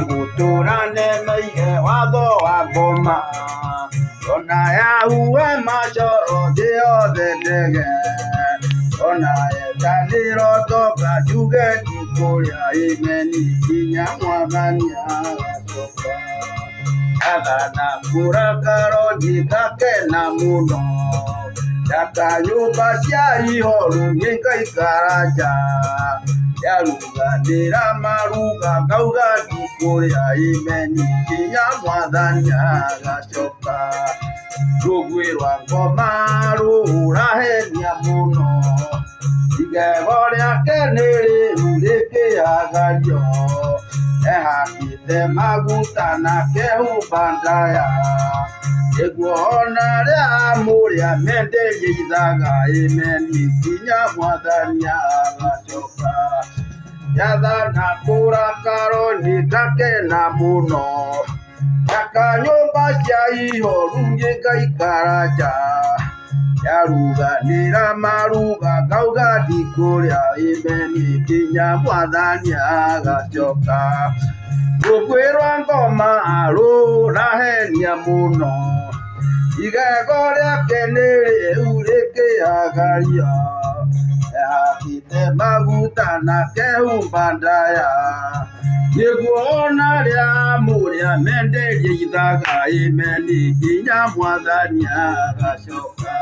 Guturane meige watho wa ngoma ona yahuwe macoro thio thedege ona etandiro toka njuge ndikuria imeni nginya mwathani agacoka athana kurakaro ndikakena muno ndaka nyumba cia ihoru ngingaikara nja yaruganira maruga ngauga ndikuria imeni nginya mwathani agacoka rugwi rwa ngoma rurahenia muno igego riake niriru rikiagario ehakite maguta na kehumba ndaya niguo ona ria muria menderie ithaga imeni nginya mwathani agacoka yathana kurakaro ndikakena muno ndaka nyumba cia ihoru ngingaikara nja yaruganira maruga ngauga ndikuria imeni nginya mwathani agacoka rugwi rwa ngoma rurahenia muno igego riake niriu rikiagaria ehakite maguta na kehumba ndaya niguo ona ria muria menderie ithaga imeni nginya mwathani agacoka.